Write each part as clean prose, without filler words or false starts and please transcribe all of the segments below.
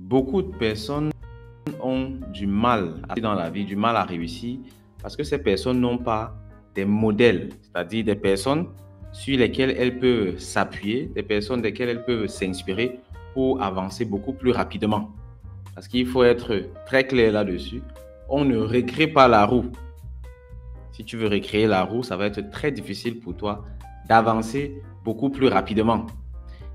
beaucoup de personnes ont du mal dans la vie, du mal à réussir, parce que ces personnes n'ont pas des modèles, c'est-à-dire des personnes sur lesquelles elles peuvent s'appuyer, des personnes desquelles elles peuvent s'inspirer pour avancer beaucoup plus rapidement. Parce qu'il faut être très clair là-dessus. On ne recrée pas la roue. Si tu veux recréer la roue, ça va être très difficile pour toi d'avancer beaucoup plus rapidement.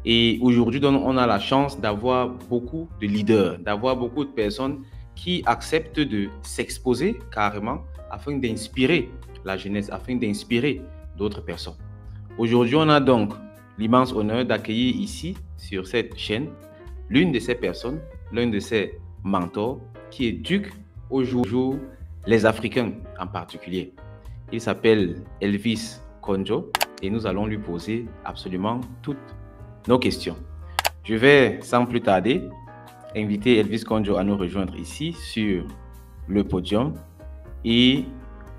Et aujourd'hui, on a la chance d'avoir beaucoup de leaders, d'avoir beaucoup de personnes qui acceptent de s'exposer carrément afin d'inspirer la jeunesse, afin d'inspirer d'autres personnes. Aujourd'hui, on a donc l'immense honneur d'accueillir ici, sur cette chaîne, l'une de ces personnes, l'un de ces mentors qui éduque au jour le jour les Africains en particulier. Il s'appelle Elvis Konjo et nous allons lui poser absolument toutes nos questions. Je vais sans plus tarder inviter Elvis Konjo à nous rejoindre ici sur le podium et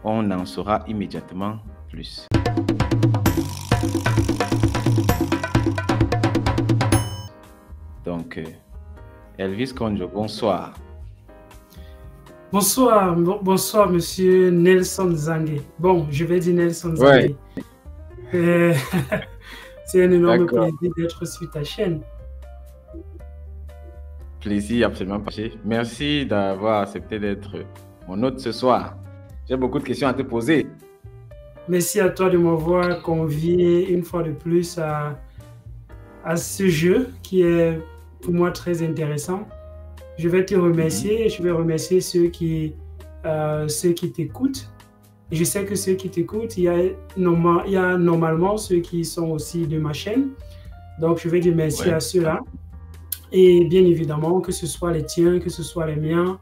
on en saura immédiatement plus. Donc, Elvis Konjo, bonsoir. Bonsoir, monsieur Nelson Zangué. Bon, je vais dire Nelson Zangué. Ouais. C'est un énorme plaisir d'être sur ta chaîne. Plaisir absolument partagé. Merci d'avoir accepté d'être mon hôte ce soir. J'ai beaucoup de questions à te poser. Merci à toi de m'avoir convié une fois de plus à ce jeu qui est pour moi très intéressant. Je vais te remercier et je vais remercier ceux qui t'écoutent. Je sais que ceux qui t'écoutent, il y a normalement ceux qui sont aussi de ma chaîne. Donc, je vais dire merci à ceux-là. Et bien évidemment, que ce soit les tiens, que ce soit les miens,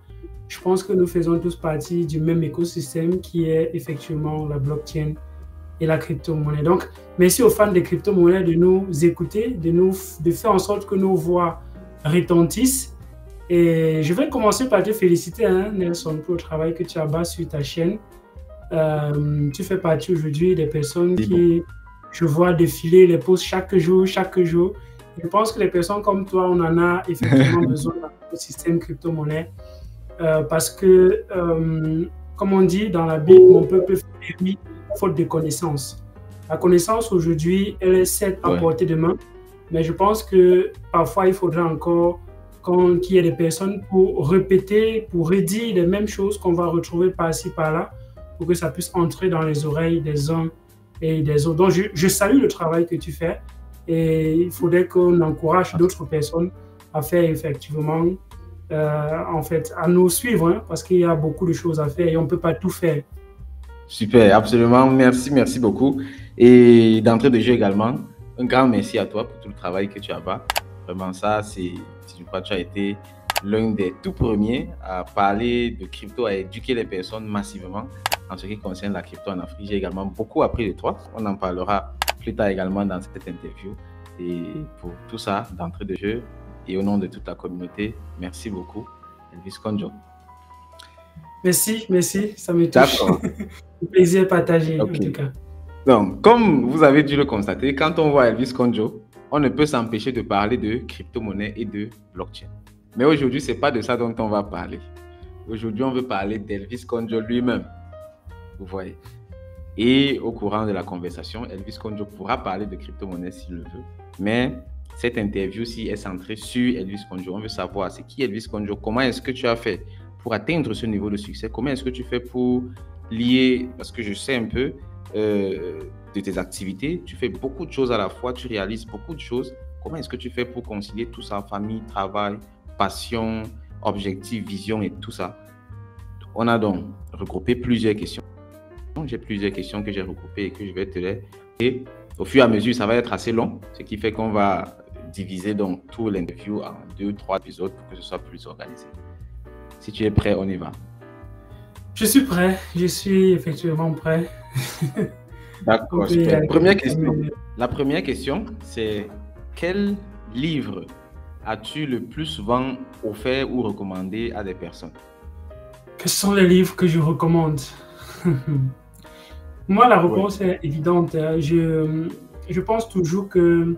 je pense que nous faisons tous partie du même écosystème qui est effectivement la blockchain et la crypto-monnaie. Donc, merci aux fans des crypto-monnaies de nous écouter, de faire en sorte que nos voix retentissent. Et je vais commencer par te féliciter, Nelson, pour le travail que tu as bas sur ta chaîne. Tu fais partie aujourd'hui des personnes qui, je vois défiler les posts chaque jour. Je pense que les personnes comme toi, on en a effectivement besoin dans le système crypto-monnaie parce que, comme on dit dans la Bible, mon peuple périt faute de connaissance. La connaissance aujourd'hui, elle est certes à portée de main, mais je pense que parfois, il faudra encore qu'il y ait des personnes pour répéter, pour redire les mêmes choses qu'on va retrouver par-ci, par-là, pour que ça puisse entrer dans les oreilles des uns et des autres. Donc, je salue le travail que tu fais et il faudrait qu'on encourage d'autres personnes à faire effectivement, en fait, à nous suivre, parce qu'il y a beaucoup de choses à faire et on ne peut pas tout faire. Super, absolument. Merci beaucoup. Et d'entrée de jeu également, un grand merci à toi pour tout le travail que tu as fait. Vraiment, ça, je crois que tu as été l'un des tout premiers à parler de crypto, à éduquer les personnes massivement en ce qui concerne la crypto en Afrique. J'ai également beaucoup appris de toi. On en parlera plus tard également dans cette interview. Et pour tout ça, d'entrée de jeu et au nom de toute la communauté, merci beaucoup, Elvis Konjo. Merci, ça me touche. Un plaisir partagé en tout cas. Donc, comme vous avez dû le constater, quand on voit Elvis Konjo, on ne peut s'empêcher de parler de crypto-monnaie et de blockchain. Mais aujourd'hui, ce n'est pas de ça dont on va parler. Aujourd'hui, on veut parler d'Elvis Konjo lui-même. Vous voyez. Et au courant de la conversation, Elvis Konjo pourra parler de crypto-monnaie s'il le veut. Mais cette interview-ci est centrée sur Elvis Konjo. On veut savoir c'est qui Elvis Konjo, comment est-ce que tu as fait pour atteindre ce niveau de succès, comment est-ce que tu fais pour lier, parce que je sais un peu de tes activités, tu fais beaucoup de choses à la fois, tu réalises beaucoup de choses. Comment est-ce que tu fais pour concilier tout ça, famille, travail, passion, objectif, vision et tout ça? On a donc regroupé plusieurs questions. J'ai plusieurs questions que j'ai regroupées et que je vais te les... Et au fur et à mesure, ça va être assez long, ce qui fait qu'on va diviser donc tout l'interview en 2-3 épisodes pour que ce soit plus organisé. Si tu es prêt, on y va. Je suis prêt, je suis effectivement prêt. D'accord, super. La première question, c'est quel livre as-tu le plus souvent offert ou recommandé à des personnes? Quels sont les livres que je recommande? Moi, la réponse est évidente. Je pense toujours que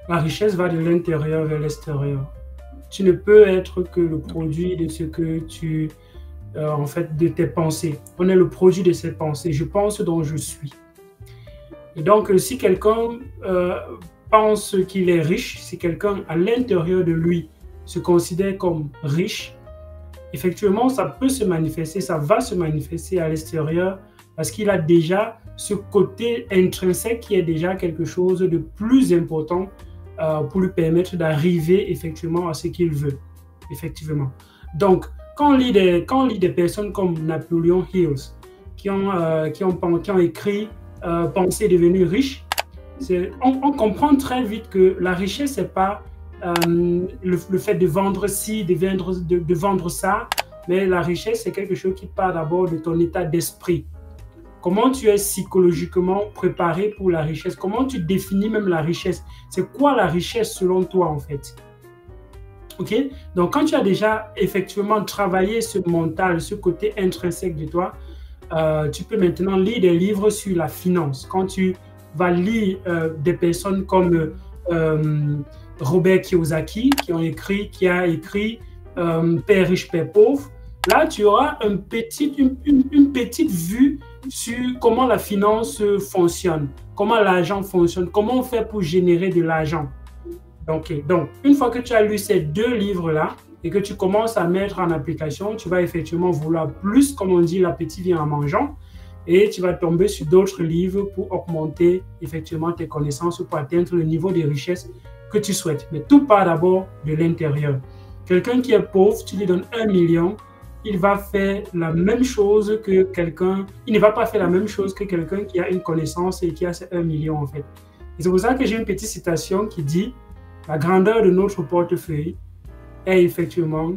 la richesse va de l'intérieur vers l'extérieur. tu ne peux être que le produit de ce que tu, en fait, de tes pensées. On est le produit de ses pensées. Je pense donc je suis. Et donc, si quelqu'un pense qu'il est riche, si quelqu'un à l'intérieur de lui se considère comme riche, effectivement, ça peut se manifester, ça va se manifester à l'extérieur parce qu'il a déjà ce côté intrinsèque qui est déjà quelque chose de plus important pour lui permettre d'arriver effectivement à ce qu'il veut, effectivement. Donc, quand on lit des personnes comme Napoleon Hill qui ont écrit « Penser devenir riche », on comprend très vite que la richesse, ce n'est pas le fait de vendre ci, de vendre ça, mais la richesse, c'est quelque chose qui part d'abord de ton état d'esprit. Comment tu es psychologiquement préparé pour la richesse? Comment tu définis même la richesse? C'est quoi la richesse selon toi, en fait? OK? Donc, quand tu as déjà effectivement travaillé ce mental, ce côté intrinsèque de toi, tu peux maintenant lire des livres sur la finance. Quand tu vas lire des personnes comme Robert Kiyosaki, qui a écrit Père riche, Père pauvre, là, tu auras une petite vue sur comment la finance fonctionne, comment l'argent fonctionne, comment on fait pour générer de l'argent. Donc, une fois que tu as lu ces deux livres-là et que tu commences à mettre en application, tu vas effectivement vouloir plus, comme on dit, l'appétit vient en mangeant, et tu vas tomber sur d'autres livres pour augmenter effectivement tes connaissances pour atteindre le niveau de richesse que tu souhaites. Mais tout part d'abord de l'intérieur. Quelqu'un qui est pauvre, tu lui donnes 1 million, il va faire la même chose que quelqu'un, il ne va pas faire la même chose que quelqu'un qui a une connaissance et qui a ces 1 million en fait. Et c'est pour ça que j'ai une petite citation qui dit « La grandeur de notre portefeuille est effectivement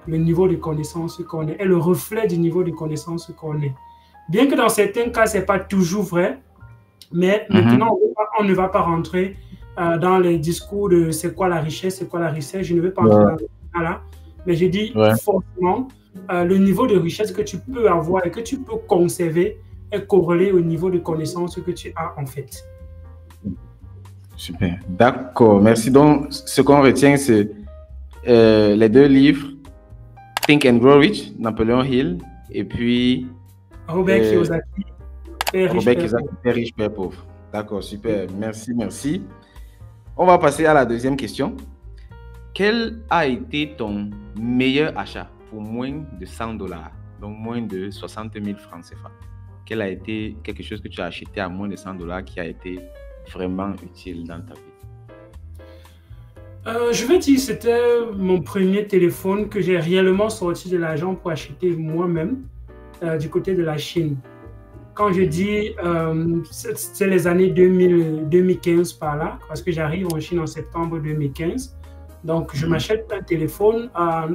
le niveau de connaissance qu'on est, est le reflet du niveau de connaissance qu'on est. » Bien que dans certains cas, ce n'est pas toujours vrai, mais maintenant, on ne va pas rentrer dans les discours de c'est quoi la richesse, je ne vais pas rentrer dans ce cas-là, mais je dis forcément, le niveau de richesse que tu peux avoir et que tu peux conserver est corrélé au niveau de connaissance que tu as en fait. Super, d'accord, merci. Donc, ce qu'on retient, c'est les deux livres, Think and Grow Rich, Napoleon Hill, et puis Robert Kiyosaki, Père riche, Père pauvre. D'accord, super, merci. On va passer à la deuxième question. Quel a été ton meilleur achat pour moins de $100, donc moins de 60 000 francs CFA? Quel a été quelque chose que tu as acheté à moins de $100 qui a été vraiment utile dans ta vie? Je vais dire que c'était mon premier téléphone que j'ai réellement sorti de l'argent pour acheter moi-même du côté de la Chine. Quand je dis, c'est les années 2015 par là, parce que j'arrive en Chine en septembre 2015. Donc, je m'achète un téléphone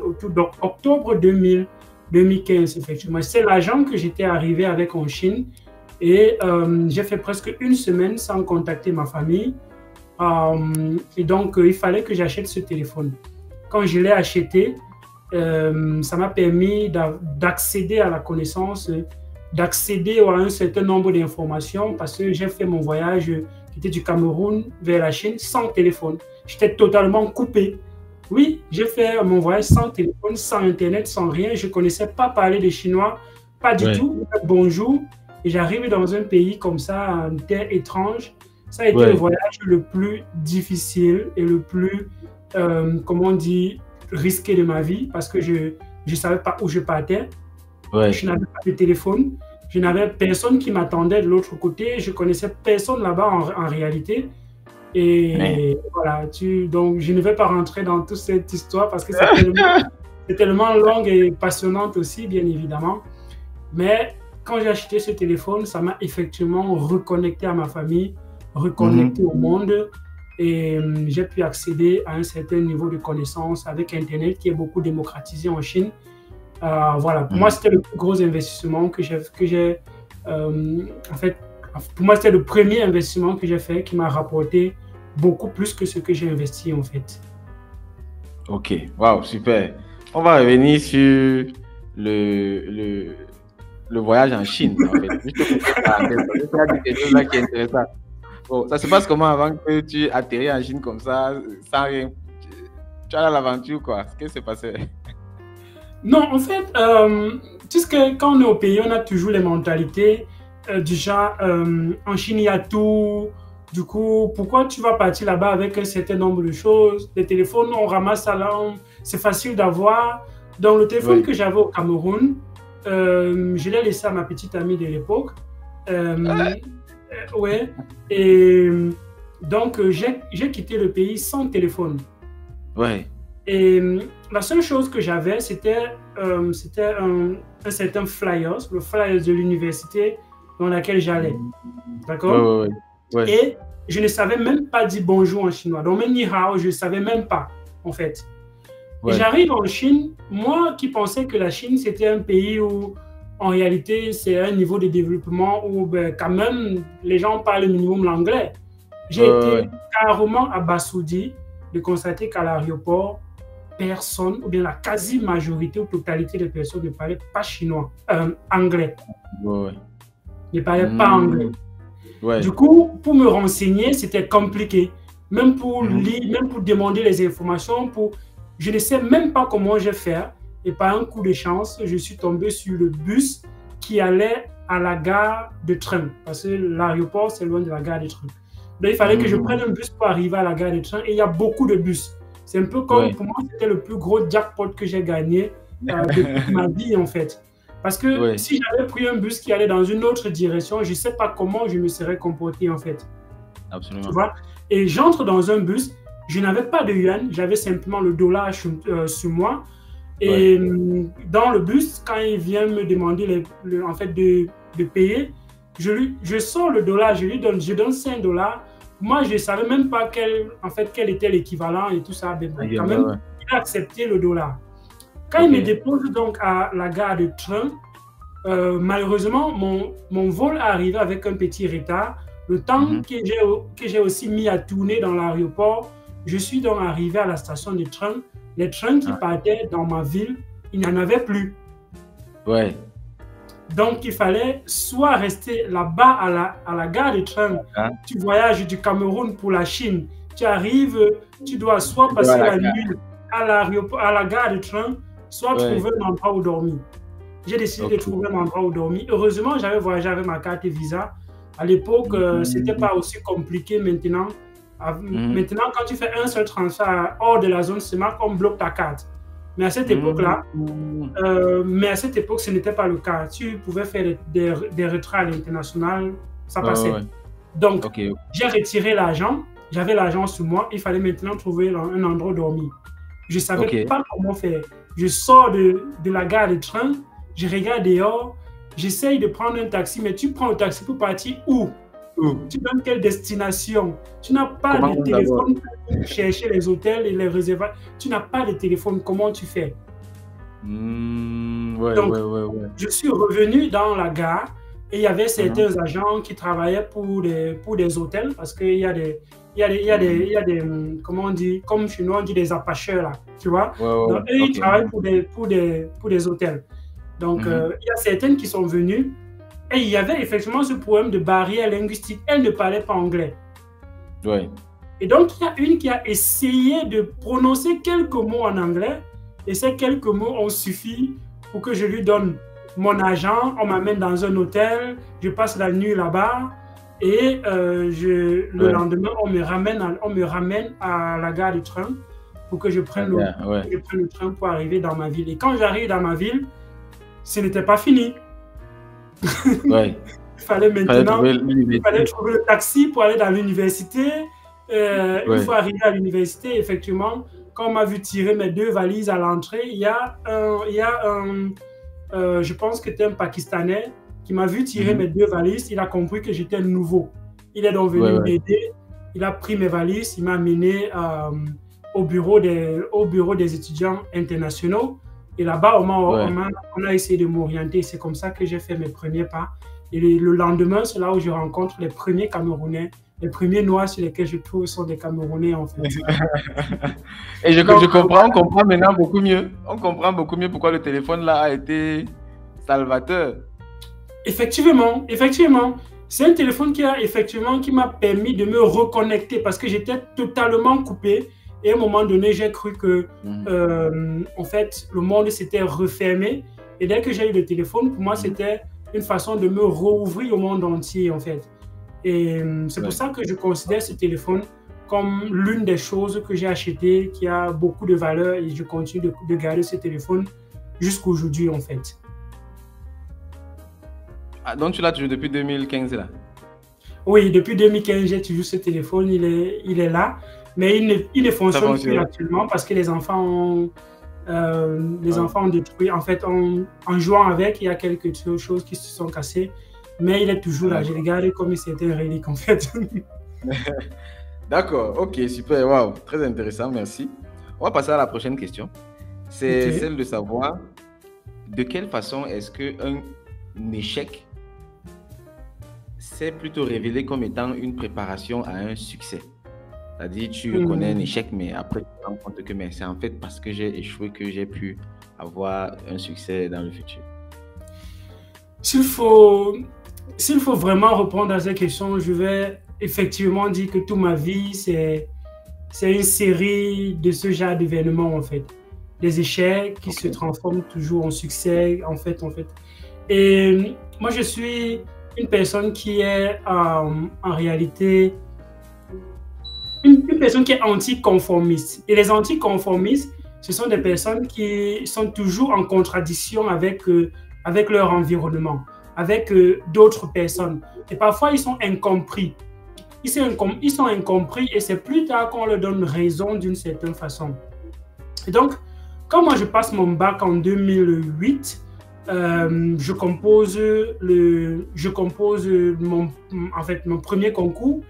autour d'octobre 2015, effectivement. C'est l'argent que j'étais arrivé avec en Chine. Et j'ai fait presque une semaine sans contacter ma famille. Et donc, il fallait que j'achète ce téléphone. Quand je l'ai acheté, ça m'a permis d'accéder à la connaissance, d'accéder à un certain nombre d'informations parce que j'ai fait mon voyage qui était du Cameroun vers la Chine sans téléphone. J'étais totalement coupé. Oui, j'ai fait mon voyage sans téléphone, sans Internet, sans rien. Je ne connaissais pas parler de chinois, pas du tout. Bonjour. Et j'arrive dans un pays comme ça, une terre étrange. Ça a été le voyage le plus difficile et le plus, comment on dit, risqué de ma vie parce que je ne savais pas où je partais. Je n'avais pas de téléphone. Je n'avais personne qui m'attendait de l'autre côté. Je ne connaissais personne là-bas en réalité. Et voilà, donc je ne vais pas rentrer dans toute cette histoire parce que c'est tellement longue et passionnante aussi, bien évidemment. Mais quand j'ai acheté ce téléphone, ça m'a effectivement reconnecté à ma famille, reconnecté au monde et j'ai pu accéder à un certain niveau de connaissance avec Internet qui est beaucoup démocratisé en Chine. Voilà, pour moi, c'était le plus gros investissement que j'ai en fait, pour moi, c'était le premier investissement que j'ai fait qui m'a rapporté beaucoup plus que ce que j'ai investi en fait. Ok, waouh, super. On va revenir sur le voyage en Chine, en fait. Là qui est intéressant. Bon, ça se passe comment avant que tu atterris en Chine comme ça, sans rien? Tu as l'aventure, quoi. Qu'est-ce qui s'est passé? Non, en fait, tu sais que quand on est au pays, on a toujours les mentalités du genre, en Chine, il y a tout. Du coup, pourquoi tu vas partir là-bas avec un certain nombre de choses? Les téléphones, on ramasse ça là, c'est facile d'avoir. Donc, le téléphone Oui. que j'avais au Cameroun, je l'ai laissé à ma petite amie de l'époque. Ouais. Et donc, j'ai quitté le pays sans téléphone. Ouais. Et la seule chose que j'avais, c'était un certain flyers, le flyers de l'université dans laquelle j'allais. D'accord? Ouais. Et je ne savais même pas dire bonjour en chinois. Donc, même ni hao, je ne savais même pas, en fait. Et j'arrive en Chine, moi qui pensais que la Chine, c'était un pays où, en réalité, c'est un niveau de développement où, ben, quand même, les gens parlent minimum l'anglais. J'ai été carrément abasourdi de constater qu'à l'aéroport, personne, ou bien la quasi-majorité ou totalité des personnes ne parlaient pas chinois, anglais. Ne parlaient pas anglais. Du coup, pour me renseigner, c'était compliqué. Même pour lire, même pour demander les informations, je ne sais même pas comment je vais faire. Et par un coup de chance, je suis tombé sur le bus qui allait à la gare de train. Parce que l'aéroport, c'est loin de la gare de train. Donc, il fallait que je prenne un bus pour arriver à la gare de train. Et il y a beaucoup de bus. C'est un peu comme, pour moi, c'était le plus gros jackpot que j'ai gagné de ma vie, en fait. Parce que si j'avais pris un bus qui allait dans une autre direction, je ne sais pas comment je me serais comporté, en fait. Absolument. Tu vois? Et j'entre dans un bus, je n'avais pas de yuan, j'avais simplement le dollar sur moi. Et dans le bus, quand il vient me demander en fait de payer, je sors le dollar, je donne 5 dollars. Moi, je ne savais même pas quel était l'équivalent et tout ça. Mais bon, quand même, il a accepté le dollar. Quand il me dépose donc à la gare de train, malheureusement, mon vol est arrivé avec un petit retard. Le temps que j'ai aussi mis à tourner dans l'aéroport, je suis donc arrivé à la station de train. Les trains qui partaient dans ma ville, il n'y en avait plus. Donc, il fallait soit rester là-bas à la gare de train. Tu voyages du Cameroun pour la Chine. Tu arrives, tu dois soit passer la nuit à la gare de train, soit trouver un endroit où dormir. J'ai décidé de trouver un endroit où dormir. Heureusement, j'avais voyagé avec ma carte Visa. À l'époque, ce n'était pas aussi compliqué maintenant. Maintenant, quand tu fais un seul transfert hors de la zone CEMAC, on bloque ta carte. Mais à cette époque-là, ce n'était pas le cas. Tu pouvais faire des retraits à l'international, ça passait. Donc, j'ai retiré l'argent. J'avais l'argent sur moi. Il fallait maintenant trouver un endroit où dormir. Je ne savais pas comment faire. Je sors de la gare de train, je regarde dehors, j'essaye de prendre un taxi, mais tu prends le taxi pour partir où? Tu donnes quelle destination? Tu n'as pas de téléphone pour chercher les hôtels et les réservations. Tu n'as pas de téléphone. Comment tu fais? Donc, je suis revenu dans la gare et il y avait certains agents qui travaillaient pour des hôtels parce qu'il y a des comment on dit, comme chez nous on dit des apacheurs là, tu vois. Donc, eux, ils travaillent pour des hôtels. Donc, il y a certaines qui sont venues. Et il y avait effectivement ce problème de barrière linguistique. Elle ne parlait pas anglais. Et donc, il y a une qui a essayé de prononcer quelques mots en anglais. Et ces quelques mots ont suffi pour que je lui donne mon argent. On m'amène dans un hôtel. Je passe la nuit là-bas. Et le lendemain, on me ramène à la gare du train pour que je prenne le train pour arriver dans ma ville. Et quand j'arrive dans ma ville, ce n'était pas fini. Il fallait trouver le taxi pour aller dans l'université. Une fois arrivé à l'université, effectivement, quand on m'a vu tirer mes 2 valises à l'entrée, il y a je pense que c'était un Pakistanais qui m'a vu tirer mes 2 valises. Il a compris que j'étais nouveau. Il est donc venu m'aider. Il a pris mes valises, il m'a amené au bureau des étudiants internationaux. Et là-bas, on a essayé de m'orienter. C'est comme ça que j'ai fait mes premiers pas. Et le lendemain, c'est là où je rencontre les premiers Camerounais. Les premiers Noirs sur lesquels je trouve sont des Camerounais, en fait. Et je comprends, on comprend maintenant beaucoup mieux. On comprend beaucoup mieux pourquoi le téléphone là a été salvateur. Effectivement. C'est un téléphone qui m'a permis de me reconnecter parce que j'étais totalement coupé. Et à un moment donné, j'ai cru que, en fait, le monde s'était refermé. Et dès que j'ai eu le téléphone, pour moi, c'était une façon de me rouvrir au monde entier, en fait. Et c'est pour ça que je considère ce téléphone comme l'une des choses que j'ai achetées, qui a beaucoup de valeur, et je continue de garder ce téléphone jusqu'aujourd'hui, en fait. Ah, donc tu l'as toujours depuis 2015 là? Oui, depuis 2015, j'ai toujours ce téléphone, il est là, mais il ne fonctionne plus actuellement parce que les enfants ont détruit. En fait, en jouant avec, il y a quelques choses qui se sont cassées, mais il est toujours là. Je l'ai gardé comme si c'était un relique, en fait. D'accord, ok, super, waouh, très intéressant, merci. On va passer à la prochaine question. C'est celle de savoir de quelle façon est-ce qu'un échec s'est plutôt révélé comme étant une préparation à un succès. C'est-à-dire, tu connais un échec, mais après, tu te rends compte que c'est en fait parce que j'ai échoué que j'ai pu avoir un succès dans le futur. S'il faut vraiment répondre à cette question, je vais effectivement dire que toute ma vie, c'est une série de ce genre d'événements, en fait. Des échecs qui se transforment toujours en succès, en fait. Et moi, je suis une personne qui est en réalité une personne qui est anticonformiste. Et les anticonformistes, ce sont des personnes qui sont toujours en contradiction avec leur environnement, avec d'autres personnes. Et parfois, ils sont incompris. Ils sont incompris et c'est plus tard qu'on leur donne raison d'une certaine façon. Et donc, quand moi je passe mon bac en 2008, je compose mon premier concours,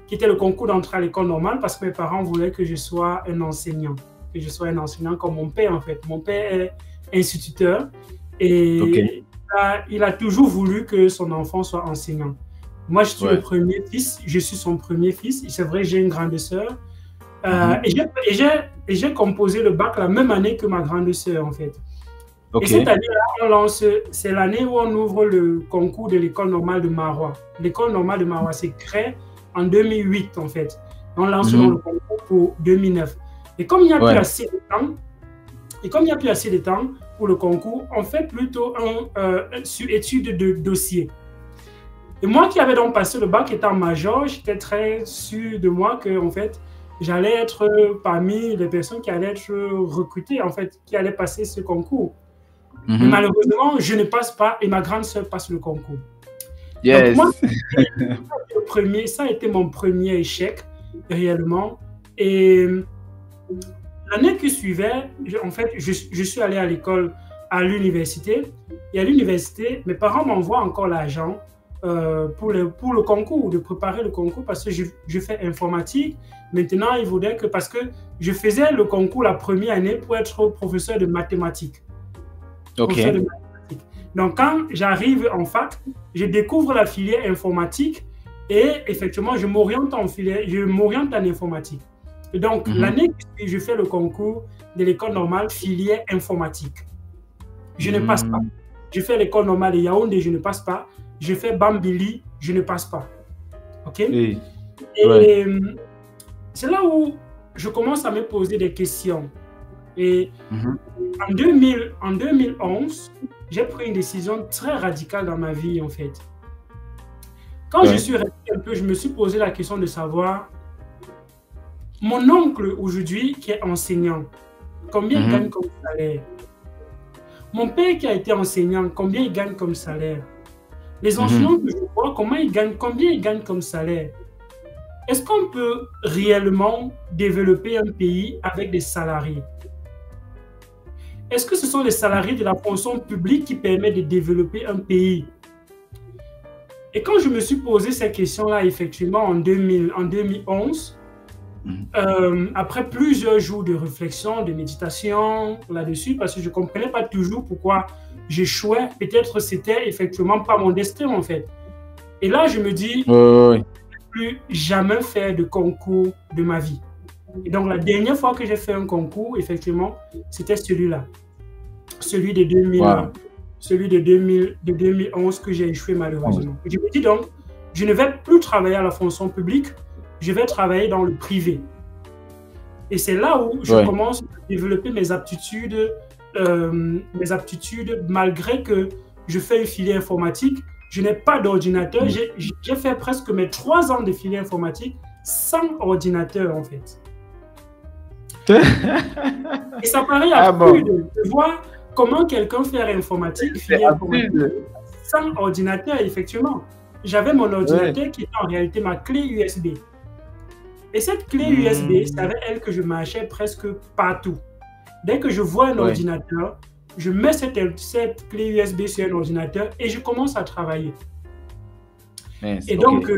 qui était le concours d'entrée à l'école normale, parce que mes parents voulaient que je sois un enseignant. Que je sois un enseignant comme mon père, en fait. Mon père est instituteur et il a toujours voulu que son enfant soit enseignant. Moi, je suis le premier fils, je suis son premier fils. C'est vrai, j'ai une grande sœur. Et j'ai composé le bac la même année que ma grande sœur, en fait. Et cette année-là, c'est l'année où on ouvre le concours de l'école normale de Marois. L'école normale de Marois s'est créée en 2008, en fait. On lance le concours pour 2009. Et comme il n'y a plus assez de temps, pour le concours, on fait plutôt sur étude de dossier. Et moi qui avais donc passé le bac étant major, j'étais très sûr de moi que, en fait, j'allais être parmi les personnes qui allaient être recrutées, en fait, qui allaient passer ce concours. Mais malheureusement, je ne passe pas et ma grande sœur passe le concours. Donc moi, ça a été mon premier échec, réellement. Et l'année qui suivait, en fait, je suis allé à l'école, à l'université. Et à l'université, mes parents m'envoient encore l'argent pour le concours, de préparer le concours, parce que je fais informatique. Maintenant, ils voulaient que, parce que je faisais le concours la première année pour être professeur de mathématiques. Donc, quand j'arrive en fac, je découvre la filière informatique et effectivement, je m'oriente en informatique. Et donc, l'année que je fais le concours de l'école normale, filière informatique. Je ne passe pas. Je fais l'école normale de Yaoundé, je ne passe pas. Je fais Bambili, je ne passe pas. OK? Et c'est là où je commence à me poser des questions. Et en 2011, j'ai pris une décision très radicale dans ma vie, en fait. Quand je suis resté un peu, je me suis posé la question de savoir, mon oncle aujourd'hui qui est enseignant, combien il gagne comme salaire? Mon père qui a été enseignant, combien il gagne comme salaire? Les enseignants que je vois, combien ils gagnent comme salaire? Est-ce qu'on peut réellement développer un pays avec des salariés? Est-ce que ce sont les salariés de la fonction publique qui permettent de développer un pays? Et quand je me suis posé ces questions-là, effectivement, en 2011, après plusieurs jours de réflexion, de méditation là-dessus, parce que je ne comprenais pas toujours pourquoi j'échouais, peut-être c'était effectivement pas mon destin, en fait. Et là, je me dis, je ne vais plus jamais faire de concours de ma vie. Et donc, la dernière fois que j'ai fait un concours, effectivement, c'était celui-là. Celui de 2011 que j'ai échoué malheureusement. Je me dis donc, je ne vais plus travailler à la fonction publique, je vais travailler dans le privé. Et c'est là où je commence à développer mes aptitudes, malgré que je fais une filière informatique. Je n'ai pas d'ordinateur. J'ai fait presque mes 3 ans de filière informatique sans ordinateur, en fait. Et ça paraît absurde de voir comment quelqu'un fait informatique, filière informatique, sans ordinateur, effectivement. J'avais mon ordinateur qui était en réalité ma clé USB. Et cette clé USB, c'est avec elle que je marchais presque partout. Dès que je vois un ordinateur, je mets cette clé USB sur un ordinateur et je commence à travailler. Et donc,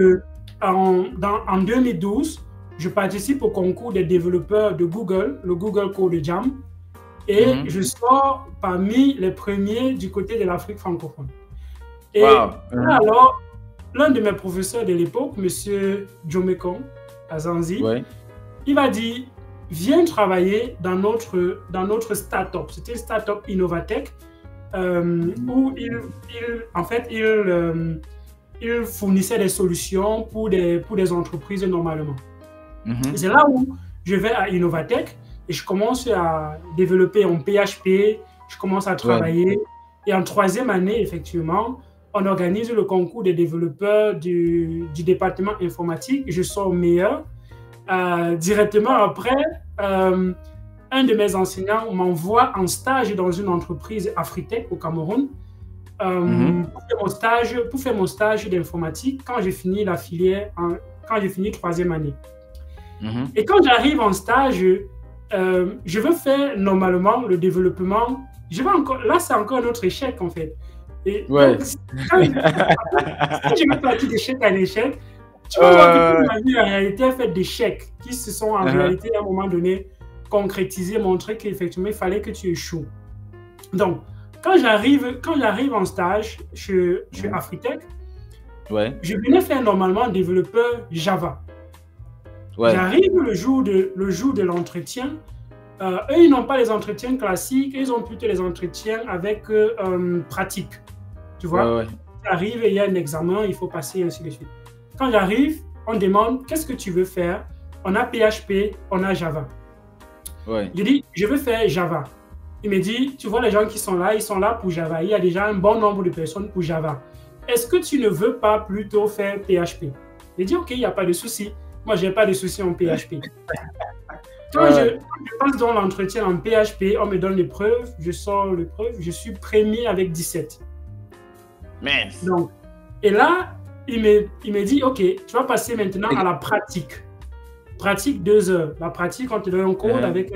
en 2012, je participe au concours des développeurs de Google, le Google Code Jam, et je sors parmi les premiers du côté de l'Afrique francophone. Et alors, l'un de mes professeurs de l'époque, M. Jomekong, à Zanzi, il m'a dit, viens travailler dans notre start-up. C'était une start-up Innovatech, où il fournissait des solutions pour des entreprises normalement. C'est là où je vais à Innovatech et je commence à développer en PHP, je commence à travailler. Et en 3e année, effectivement, on organise le concours des développeurs du département informatique. Je sors meilleur. Directement après, un de mes enseignants m'envoie en stage dans une entreprise Afritech au Cameroun pour faire mon stage d'informatique quand j'ai fini la filière, quand j'ai fini 3e année. Et quand j'arrive en stage, je veux faire normalement le développement. Là, c'est encore un autre échec en fait. Et donc, si je vais partir d'échec à échec, tu vas voir que toute ma vie en réalité est faite d'échecs qui se sont en réalité à un moment donné concrétisés, montrés qu'effectivement il fallait que tu échoues. Donc, quand j'arrive en stage chez Afritech, je venais faire normalement développeur Java. J'arrive le jour de l'entretien. Eux, ils n'ont pas les entretiens classiques, ils ont plutôt les entretiens avec pratique. Tu vois, j'arrive et il y a un examen, il faut passer, ainsi de suite. Quand j'arrive, on demande qu'est-ce que tu veux faire. On a PHP, on a Java. Je dis, je veux faire Java. Il me dit, tu vois les gens qui sont là, ils sont là pour Java. Il y a déjà un bon nombre de personnes pour Java. Est-ce que tu ne veux pas plutôt faire PHP? Je dis, ok, il n'y a pas de souci. Moi, je n'ai pas de souci en PHP. Quand je passe dans l'entretien en PHP, on me donne l'épreuve, je sors l'épreuve, je suis premier avec 17. Donc, et là, il me dit, ok, tu vas passer maintenant à la pratique. Pratique 2 heures. La pratique, on te donne un code avec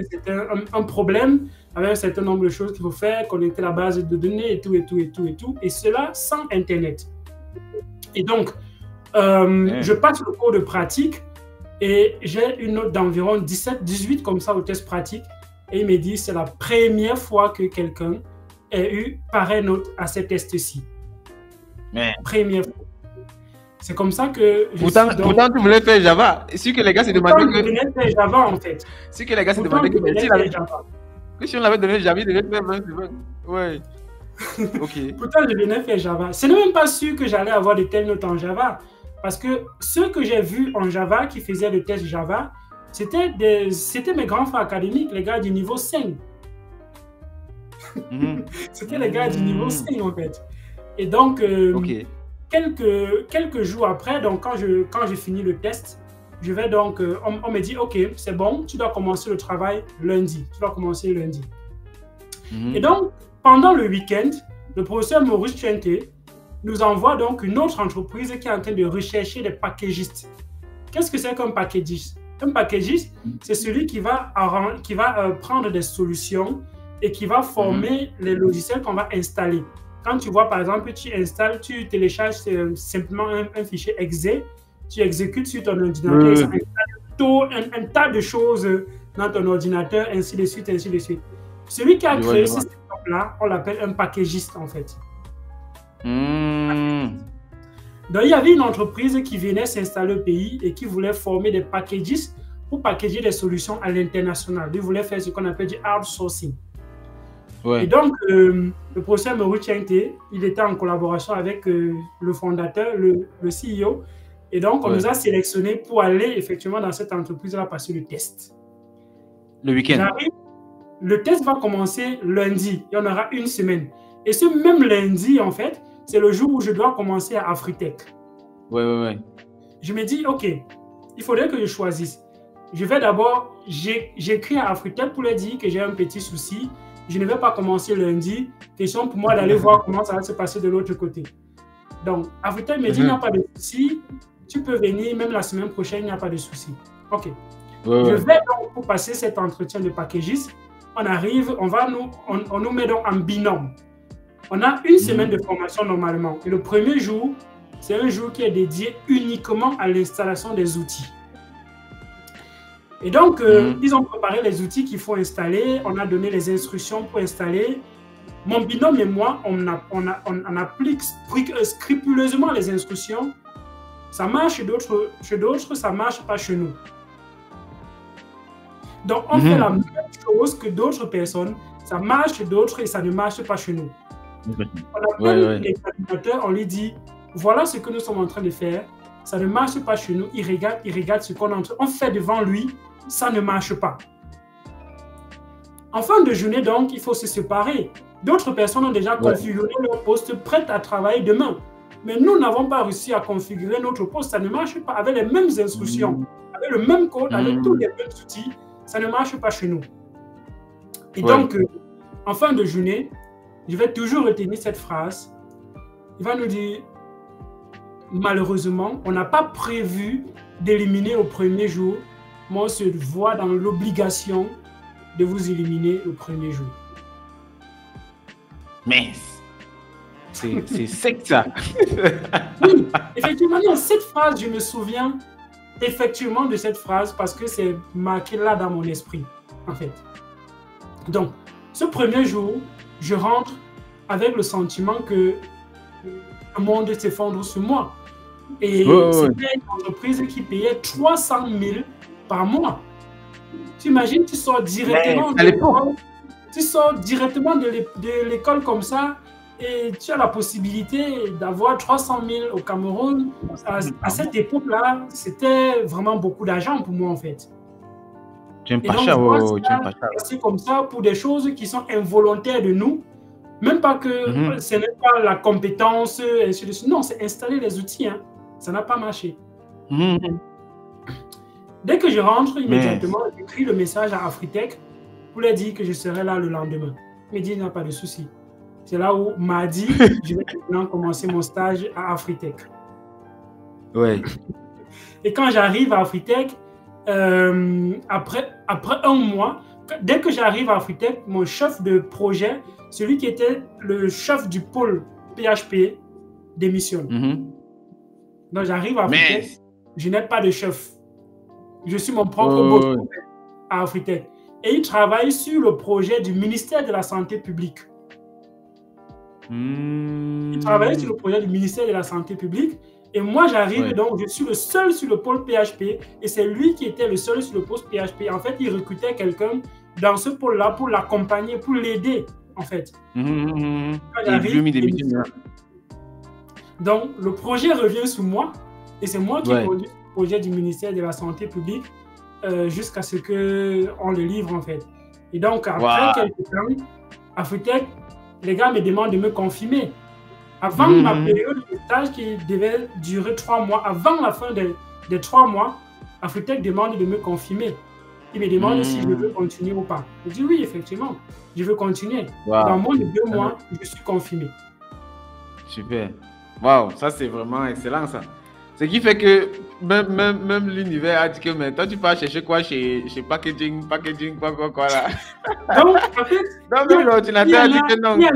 un problème, avec un certain nombre de choses qu'il faut faire, connecter la base de données et tout, et tout, et tout, et tout. Et cela sans Internet. Et donc, je passe le cours de pratique et j'ai une note d'environ 17, 18 comme ça au test pratique. Et il me dit, c'est la première fois que quelqu'un ait eu pareille note à ce test-ci. Première fois. C'est comme ça que pourtant, tu voulais faire Java. C'est que les gars se demandaient que... Je voulais faire Java, en fait. C'est que les gars se demandaient que... Si on avait donné Java, il devait faire 20 secondes. Ouais. Ok. Pourtant, je venais faire Java. Ce n'est même pas sûr que j'allais avoir de telles notes en Java. Parce que ceux que j'ai vus en Java qui faisaient le test Java, c'était mes grands frères académiques, les gars du niveau 5. C'était les gars du niveau 5, en fait. Et donc... Quelques jours après, donc quand j'ai fini le test, je vais donc, on me dit, ok, c'est bon, tu dois commencer le travail lundi. Tu dois commencer lundi. Et donc, pendant le week-end, le professeur Maurice Chente nous envoie donc une autre entreprise qui est en train de rechercher des packagistes. Qu'est-ce que c'est qu'un packagiste? Un packagiste, c'est celui qui va prendre des solutions et qui va former les logiciels qu'on va installer. Quand tu vois, par exemple, tu télécharges simplement un fichier exe, tu exécutes sur ton ordinateur, ça installe un tas de choses dans ton ordinateur, ainsi de suite, ainsi de suite. Celui qui a créé ce système-là, on l'appelle un packagiste, en fait. Donc, il y avait une entreprise qui venait s'installer au pays et qui voulait former des packagistes pour packager des solutions à l'international. Ils voulaient faire ce qu'on appelle du outsourcing. Et donc, le professeur Maurice Chente, il était en collaboration avec le fondateur, le CEO. Et donc, on nous a sélectionnés pour aller effectivement dans cette entreprise-là passer le test. Le week-end. J'arrive, le test va commencer lundi. Il y en aura une semaine. Et ce même lundi, en fait, c'est le jour où je dois commencer à Afritech. Ouais. Je me dis, OK, il faudrait que je choisisse. Je vais d'abord, j'écris à Afritech pour leur dire que j'ai un petit souci. Je ne vais pas commencer lundi. Question pour moi d'aller voir comment ça va se passer de l'autre côté. Donc, Afritech me dit, il n'y a pas de souci. Tu peux venir, même la semaine prochaine, il n'y a pas de souci. OK. Je vais donc, pour passer cet entretien de packagiste, on arrive, on nous met donc en binôme. On a une semaine de formation normalement. Et le premier jour, c'est un jour qui est dédié uniquement à l'installation des outils. Et donc, ils ont préparé les outils qu'il faut installer. On a donné les instructions pour installer. Mon binôme et moi, on applique scrupuleusement les instructions. Ça marche chez d'autres, ça ne marche pas chez nous. Donc, on fait la même chose que d'autres personnes. Ça marche chez d'autres et ça ne marche pas chez nous. On appelle les animateurs, on lui dit, voilà ce que nous sommes en train de faire. Ça ne marche pas chez nous. Il regarde ce qu'on on fait devant lui. Ça ne marche pas. En fin de journée, donc, il faut se séparer. D'autres personnes ont déjà configuré leur poste prêt à travailler demain. Mais nous n'avons pas réussi à configurer notre poste. Ça ne marche pas avec les mêmes instructions, avec le même code, avec tous les mêmes outils. Ça ne marche pas chez nous. Et donc, en fin de journée, je vais toujours retenir cette phrase. Il va nous dire, malheureusement, on n'a pas prévu d'éliminer au premier jour, mais on se voit dans l'obligation de vous éliminer au premier jour. Mais c'est sec ça. Oui, effectivement, cette phrase, je me souviens effectivement de cette phrase parce que c'est marqué là dans mon esprit, en fait. Donc, ce premier jour, je rentre avec le sentiment que le monde s'effondre sur moi. Et c'était une entreprise qui payait 300 000 par mois. Tu imagines, tu sors directement de l'école comme ça et tu as la possibilité d'avoir 300 000 au Cameroun. À cette époque-là, c'était vraiment beaucoup d'argent pour moi, en fait. C'est comme ça pour des choses qui sont involontaires de nous. Même pas que ce n'est pas la compétence, ainsi de suite. Non, c'est installer les outils. Hein. Ça n'a pas marché. Dès que je rentre, immédiatement, j'écris le message à Afritech pour leur dire que je serai là le lendemain. Il me dit, il n'y a pas de souci. C'est là où mardi, je vais maintenant commencer mon stage à Afritech. Ouais. Et quand j'arrive à Afritech, après un mois, dès que j'arrive à Afritech, mon chef de projet, celui qui était le chef du pôle PHP, démissionne. Donc j'arrive à Afritech, je n'ai pas de chef. Je suis mon propre boss à Afritech. Et il travaille sur le projet du ministère de la Santé publique. Il travaille sur le projet du ministère de la Santé publique. Et moi, j'arrive, donc je suis le seul sur le pôle PHP. Et c'est lui qui était le seul sur le pôle PHP. En fait, il recrutait quelqu'un dans ce pôle-là pour l'accompagner, pour l'aider, en fait. Donc, le projet revient sur moi. Et c'est moi qui conduis le projet du ministère de la Santé publique jusqu'à ce qu'on le livre, en fait. Et donc, après quelques temps, Afritech, les gars me demandent de me confirmer. Avant ma période de stage qui devait durer 3 mois, avant la fin des 3 mois, Afritech demande de me confirmer. Il me demande si je veux continuer ou pas. Je dis oui, effectivement, je veux continuer. Dans moins de 2 mois, je suis confirmé. Super. Waouh, ça c'est vraiment excellent ça. Ce qui fait que même l'univers a dit que mais toi tu vas chercher quoi chez packaging, quoi là. Donc en fait, l'ordinateur a dit que non. Il y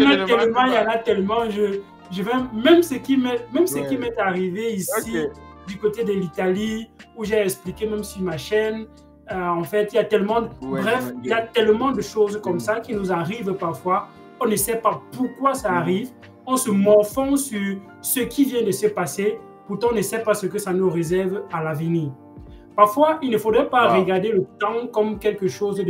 en a tellement, je vais, même ce qui m'est arrivé ici, du côté de l'Italie, où j'ai expliqué même sur ma chaîne, en fait, il y a tellement, il y a tellement de choses comme ça qui nous arrivent parfois. On ne sait pas pourquoi ça arrive. On se morfond sur ce qui vient de se passer. Pourtant, on ne sait pas ce que ça nous réserve à l'avenir. Parfois, il ne faudrait pas regarder le temps comme quelque chose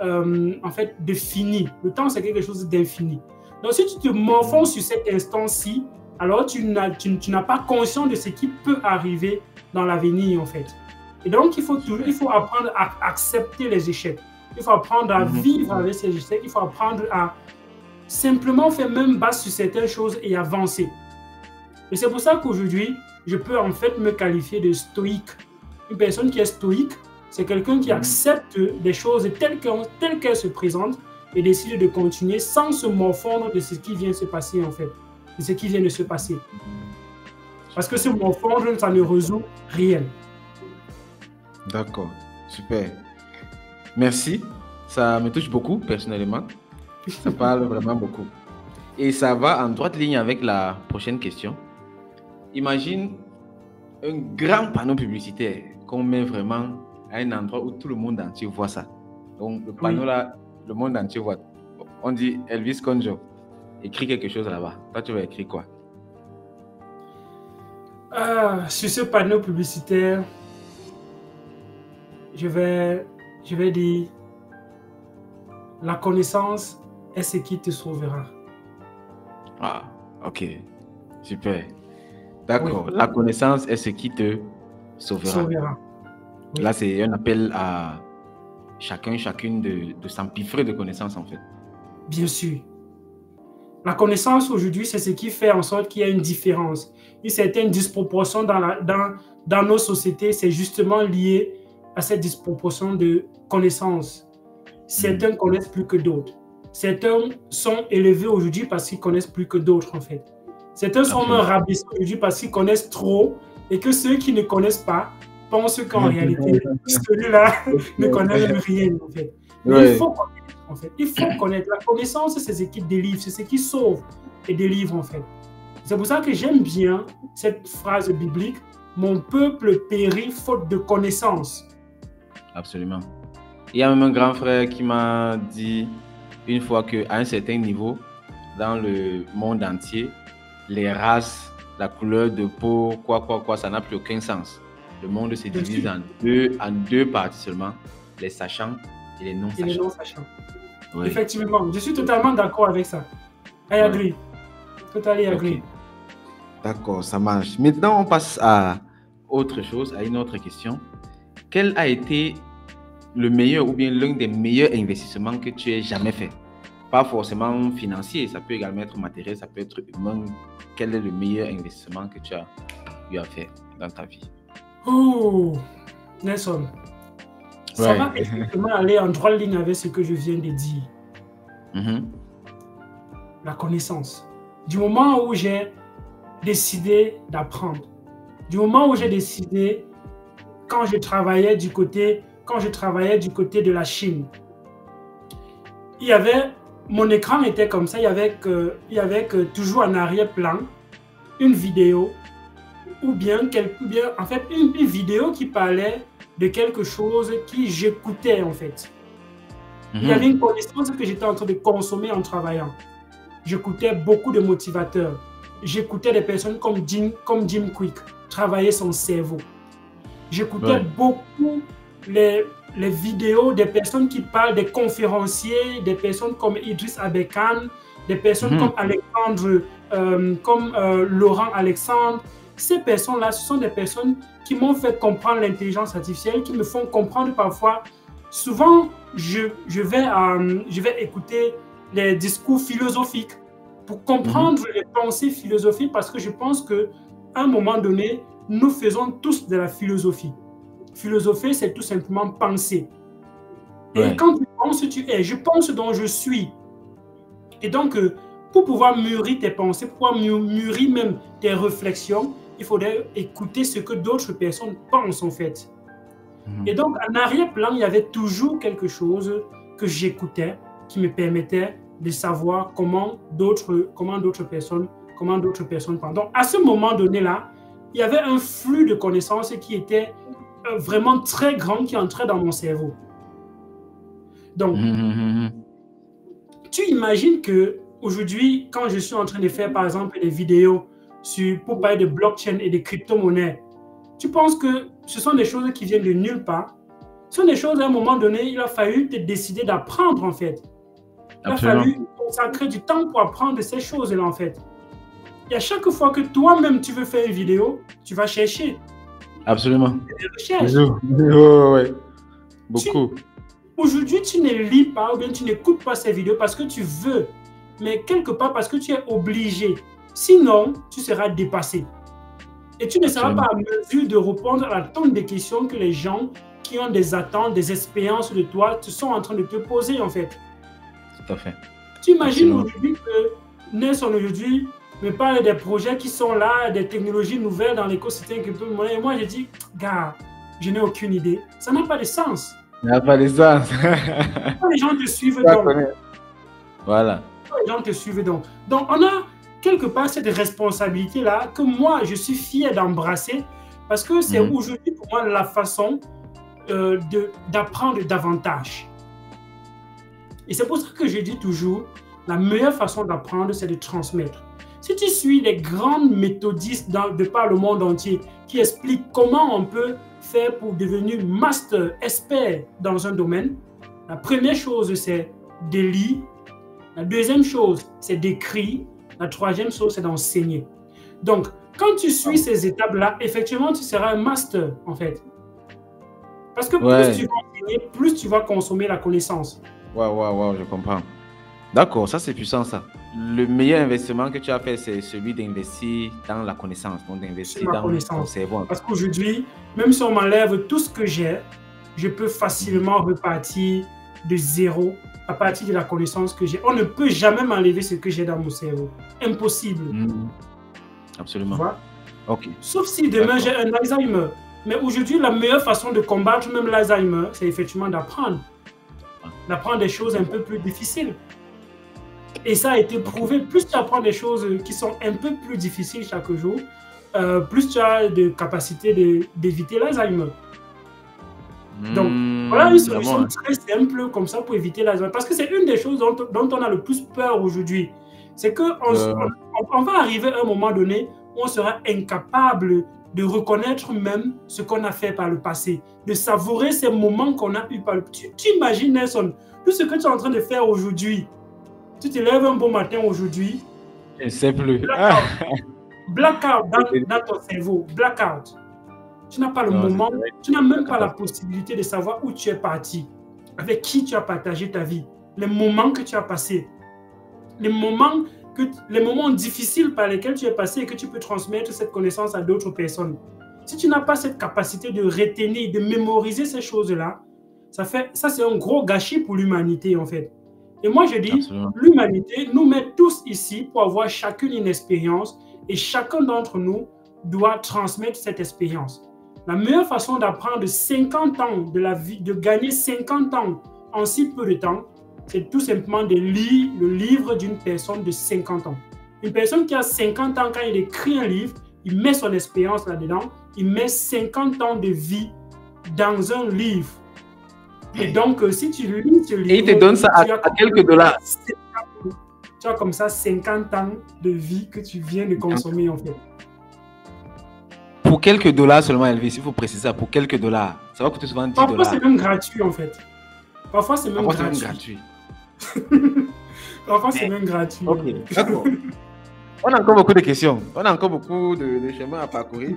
en fait, de fini. Le temps, c'est quelque chose d'infini. Donc, si tu te morfonds sur cet instant-ci, alors tu n'as pas conscience de ce qui peut arriver dans l'avenir, en fait. Et donc, il faut apprendre à accepter les échecs. il faut apprendre à vivre avec ces échecs, il faut apprendre à simplement faire même base sur certaines choses et avancer. Et c'est pour ça qu'aujourd'hui, je peux en fait me qualifier de stoïque. Une personne qui est stoïque, c'est quelqu'un qui accepte des choses telles qu'elles se présentent et décide de continuer sans se morfondre de ce qui vient de se passer en fait, de ce qui vient de se passer. Parce que se morfondre, ça ne résout rien. D'accord, super. Merci, ça me touche beaucoup personnellement. Ça parle vraiment beaucoup. Et ça va en droite ligne avec la prochaine question. Imagine un grand panneau publicitaire qu'on met vraiment à un endroit où tout le monde entier voit ça. Donc le panneau là, le monde entier voit. On dit Elvis Conjo, écris quelque chose là-bas. Toi, tu vas écrire quoi? Sur ce panneau publicitaire, je vais dire la connaissance est ce qui te sauvera. Ah, ok, super. D'accord, la connaissance est ce qui te sauvera. Oui. Là, c'est un appel à chacune de s'empiffrer de connaissances, en fait. Bien sûr. La connaissance, aujourd'hui, c'est ce qui fait en sorte qu'il y a une différence. Une certaine disproportion dans nos sociétés, c'est justement lié à cette disproportion de connaissances. Certains connaissent plus que d'autres. Certains sont élevés aujourd'hui parce qu'ils connaissent plus que d'autres, en fait. Certains sont rabaissés aujourd'hui parce qu'ils connaissent trop et que ceux qui ne connaissent pas pensent qu'en réalité, celui-là ne connaît rien, en fait. Mais il faut connaître, en fait. Il faut connaître. La connaissance, c'est ce qui délivre, c'est ce qui sauve et délivre, en fait. C'est pour ça que j'aime bien cette phrase biblique, « Mon peuple périt faute de connaissance ». Absolument. Il y a même un grand frère qui m'a dit une fois qu'à un certain niveau, dans le monde entier, les races, la couleur de peau, quoi, ça n'a plus aucun sens. Le monde se divise en deux parties seulement, les sachants et les non-sachants. Oui. Effectivement, je suis totalement d'accord avec ça. I agree. Totally agree. Okay. D'accord, ça marche. Maintenant, on passe à autre chose, à une autre question. Quel a été le meilleur ou bien l'un des meilleurs investissements que tu aies jamais fait? Pas forcément financier, ça peut également être matériel, ça peut être humain. Quel est le meilleur investissement que tu as eu à faire dans ta vie? Oh, Nelson, ça va exactement aller en droite ligne avec ce que je viens de dire. La connaissance. Du moment où j'ai décidé d'apprendre, du moment où j'ai décidé, quand je travaillais du côté de la Chine, mon écran était comme ça, il y avait toujours en arrière-plan une vidéo ou bien en fait une vidéo qui parlait de quelque chose que j'écoutais en fait. Il y avait une connaissance que j'étais en train de consommer en travaillant. J'écoutais beaucoup de motivateurs. J'écoutais des personnes comme Jim Quick travailler son cerveau. J'écoutais beaucoup les vidéos des personnes qui parlent des conférenciers, des personnes comme Idriss Abekan, des personnes comme Alexandre, Laurent Alexandre. Ces personnes-là, ce sont des personnes qui m'ont fait comprendre l'intelligence artificielle, qui me font comprendre parfois. Souvent, je vais écouter les discours philosophiques pour comprendre les pensées philosophiques parce que je pense qu'à un moment donné, nous faisons tous de la philosophie. Philosopher, c'est tout simplement penser. Et quand tu penses, tu es. Je pense donc je suis. Et donc, pour pouvoir mûrir tes pensées, pour pouvoir mûrir même tes réflexions, il faudrait écouter ce que d'autres personnes pensent en fait. Et donc, en arrière-plan, il y avait toujours quelque chose que j'écoutais qui me permettait de savoir comment d'autres personnes. Pardon. À ce moment donné-là, il y avait un flux de connaissances qui était vraiment très grand qui entrait dans mon cerveau. Donc, tu imagines qu'aujourd'hui, quand je suis en train de faire, par exemple, des vidéos pour parler de blockchain et de crypto-monnaies, tu penses que ce sont des choses qui viennent de nulle part. Ce sont des choses, à un moment donné, il a fallu te décider d'apprendre, en fait. Il a fallu consacrer du temps pour apprendre ces choses-là, en fait. Et à chaque fois que toi-même, tu veux faire une vidéo, tu vas chercher. Absolument. Des recherches. Ouais. Beaucoup. Aujourd'hui, tu ne lis pas ou bien tu n'écoutes pas ces vidéos parce que tu veux, mais quelque part parce que tu es obligé. Sinon, tu seras dépassé. Et tu ne seras pas en mesure de répondre à la tonne de questions que les gens qui ont des attentes, des expériences de toi, sont en train de te poser, en fait. Tout à fait. Tu imagines aujourd'hui que Nelson, aujourd'hui, me parle des projets qui sont là, des technologies nouvelles dans l'écosystème crypto-monnaie. Et moi, je dis, gars, je n'ai aucune idée. Ça n'a pas de sens. Ça n'a pas de sens. Les gens te suivent donc. Voilà. Les gens te suivent donc. Donc, on a quelque part cette responsabilité-là que moi, je suis fier d'embrasser parce que c'est aujourd'hui pour moi la façon d'apprendre davantage. Et c'est pour ça que je dis toujours, la meilleure façon d'apprendre, c'est de transmettre. Si tu suis les grandes méthodistes de par le monde entier qui expliquent comment on peut faire pour devenir master, expert dans un domaine, la première chose, c'est de lire. La deuxième chose, c'est d'écrire. La troisième chose, c'est d'enseigner. Donc, quand tu suis ces étapes-là, effectivement, tu seras un master, en fait. Parce que plus tu vas enseigner, plus tu vas consommer la connaissance. Wow, je comprends. D'accord, ça c'est puissant ça. Le meilleur investissement que tu as fait, c'est celui d'investir dans la connaissance, donc d'investir dans ton cerveau. Parce qu'aujourd'hui, même si on m'enlève tout ce que j'ai, je peux facilement repartir de zéro à partir de la connaissance que j'ai. On ne peut jamais m'enlever ce que j'ai dans mon cerveau. Impossible. Absolument. Voilà. Ok. Sauf si demain j'ai un Alzheimer. Mais aujourd'hui, la meilleure façon de combattre même l'Alzheimer, c'est effectivement d'apprendre. D'apprendre des choses un peu plus difficiles. Et ça a été prouvé. Plus tu apprends des choses qui sont un peu plus difficiles chaque jour, plus tu as de capacité d'éviter l'Alzheimer. Donc, voilà une solution très simple comme ça pour éviter l'Alzheimer. Parce que c'est une des choses dont on a le plus peur aujourd'hui. C'est qu'on va arriver à un moment donné où on sera incapable de reconnaître même ce qu'on a fait par le passé, de savourer ces moments qu'on a eu par le passé. Tu imagines, Nelson, tout ce que tu es en train de faire aujourd'hui. Tu te lèves un bon matin aujourd'hui. Je ne sais plus. Blackout dans ton cerveau. Blackout. Tu n'as pas le moment, tu n'as même pas la possibilité de savoir où tu es parti, avec qui tu as partagé ta vie, les moments que tu as passés, les moments difficiles par lesquels tu es passé et que tu peux transmettre cette connaissance à d'autres personnes. Si tu n'as pas cette capacité de retenir, de mémoriser ces choses-là, ça c'est un gros gâchis pour l'humanité en fait. Et moi je dis, l'humanité nous met tous ici pour avoir chacune une expérience et chacun d'entre nous doit transmettre cette expérience. La meilleure façon d'apprendre 50 ans de la vie, de gagner 50 ans en si peu de temps, c'est tout simplement de lire le livre d'une personne de 50 ans. Une personne qui a 50 ans, quand il écrit un livre, il met son expérience là-dedans, il met 50 ans de vie dans un livre. Et donc, si tu lis ce livre... Et il te donne ça à quelques dollars. Tu as comme ça 50 ans de vie que tu viens de consommer en fait. Pour quelques dollars seulement, Elvis, il faut préciser ça, pour quelques dollars. Ça va coûter souvent 10 dollars. Parfois, c'est même gratuit en fait. Parfois, c'est même gratuit. Parfois, c'est même gratuit. Ok, d'accord. On a encore beaucoup de questions. On a encore beaucoup de chemins à parcourir.